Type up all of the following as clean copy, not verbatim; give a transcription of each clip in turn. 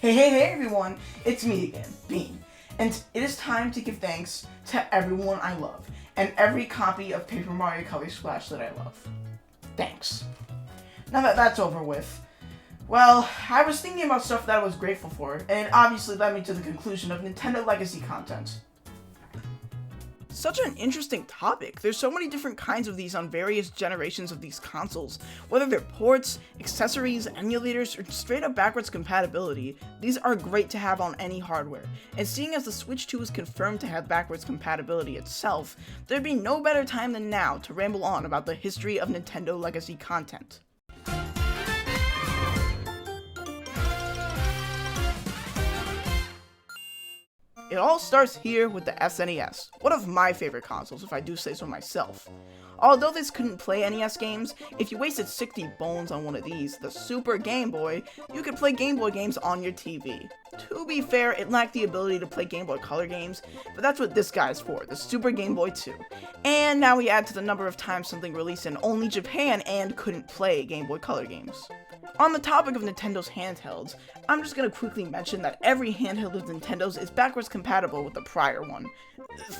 Hey everyone, it's me again, Bean, and it is time to give thanks to everyone I love, and every copy of Paper Mario Color Splash that I love. Thanks. Now that that's over with, well, I was thinking about stuff that I was grateful for, and it obviously led me to the conclusion of Nintendo Legacy content. Such an interesting topic. There's so many different kinds of these on various generations of these consoles. Whether they're ports, accessories, emulators, or straight up backwards compatibility, these are great to have on any hardware. And seeing as the Switch 2 is confirmed to have backwards compatibility itself, there'd be no better time than now to ramble on about the history of Nintendo Legacy content. It all starts here with the SNES, one of my favorite consoles if I do say so myself. Although this couldn't play NES games, if you wasted 60 bones on one of these, the Super Game Boy, you could play Game Boy games on your TV. To be fair, it lacked the ability to play Game Boy Color games, but that's what this guy's for, the Super Game Boy 2. And now we add to the number of times something released in only Japan and couldn't play Game Boy Color games. On the topic of Nintendo's handhelds, I'm just going to quickly mention that every handheld of Nintendo's is backwards compatible with the prior one.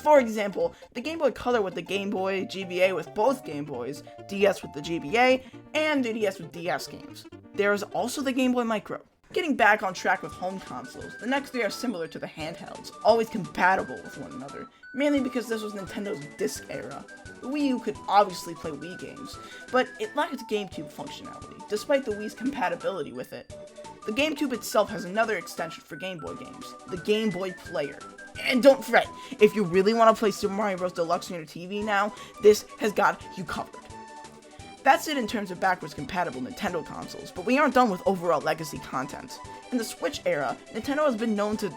For example, the Game Boy Color with the Game Boy, GBA with both Game Boys, DS with the GBA, and DS with DS games. There is also the Game Boy Micro. Getting back on track with home consoles, the next three are similar to the handhelds, always compatible with one another, mainly because this was Nintendo's disc era. The Wii U could obviously play Wii games, but it lacked GameCube functionality, despite the Wii's compatibility with it. The GameCube itself has another extension for Game Boy games, the Game Boy Player. And don't fret, if you really want to play Super Mario Bros. Deluxe on your TV now, this has got you covered. That's it in terms of backwards compatible Nintendo consoles, but we aren't done with overall legacy content. In the Switch era, Nintendo has been known to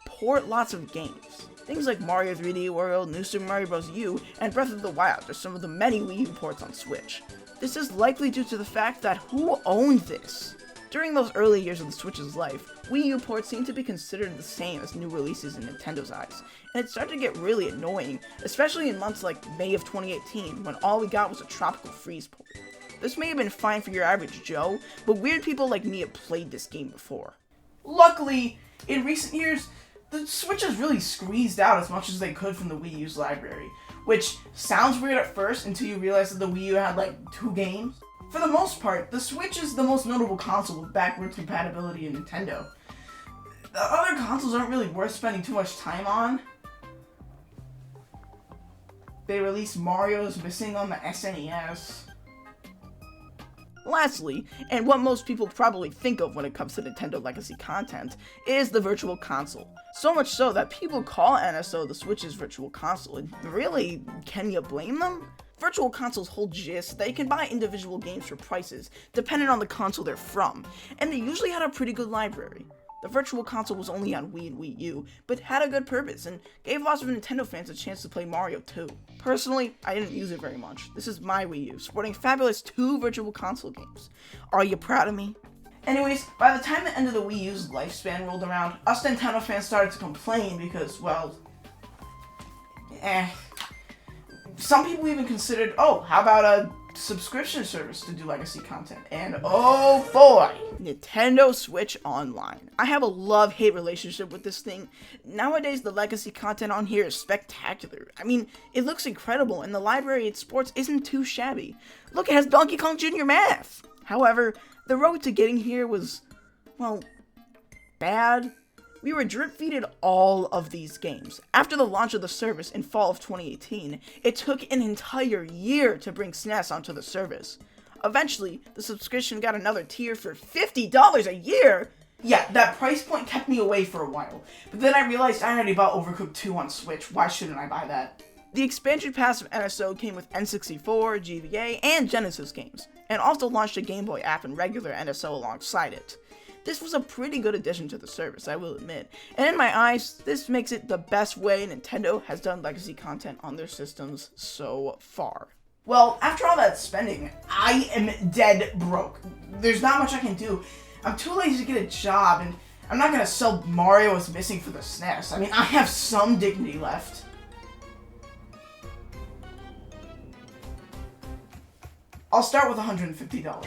port lots of games. Things like Mario 3D World, New Super Mario Bros. U, and Breath of the Wild are some of the many Wii U ports on Switch. This is likely due to the fact that who owned this? During those early years of the Switch's life, Wii U ports seemed to be considered the same as new releases in Nintendo's eyes, and it started to get really annoying, especially in months like May of 2018, when all we got was a Tropical Freeze port. This may have been fine for your average Joe, but weird people like me have played this game before. Luckily, in recent years, the Switch has really squeezed out as much as they could from the Wii U's library, which sounds weird at first until you realize that the Wii U had like 2 games. For the most part, the Switch is the most notable console with backwards compatibility in Nintendo. The other consoles aren't really worth spending too much time on. They released Mario's Missing on the SNES. Lastly, and what most people probably think of when it comes to Nintendo Legacy content, is the Virtual Console. So much so that people call NSO the Switch's Virtual Console, and really, can you blame them? Virtual Consoles hold gist that you can buy individual games for prices, depending on the console they're from, and they usually had a pretty good library. The Virtual Console was only on Wii and Wii U, but had a good purpose, and gave lots of Nintendo fans a chance to play Mario 2. Personally, I didn't use it very much. This is my Wii U, sporting fabulous 2 Virtual Console games. Are you proud of me? Anyways, by the time the end of the Wii U's lifespan rolled around, us Nintendo fans started to complain because, well, some people even considered, oh, how about a subscription service to do legacy content? And oh boy, Nintendo Switch Online. I have a love-hate relationship with this thing. Nowadays, the legacy content on here is spectacular. I mean, it looks incredible, and the library it sports isn't too shabby. Look, it has Donkey Kong Jr. Math! However, the road to getting here was, well, bad. We were drip-feeded all of these games. After the launch of the service in fall of 2018, it took an entire year to bring SNES onto the service. Eventually, the subscription got another tier for $50 a year! Yeah, that price point kept me away for a while, but then I realized I already bought Overcooked 2 on Switch, why shouldn't I buy that? The expansion pass of NSO came with N64, GBA, and Genesis games, and also launched a Game Boy app and regular NSO alongside it. This was a pretty good addition to the service, I will admit, and in my eyes, this makes it the best way Nintendo has done legacy content on their systems so far. Well, after all that spending, I am dead broke. There's not much I can do. I'm too lazy to get a job, and I'm not gonna sell Mario as Missing for the SNES. I mean, I have some dignity left. I'll start with $150.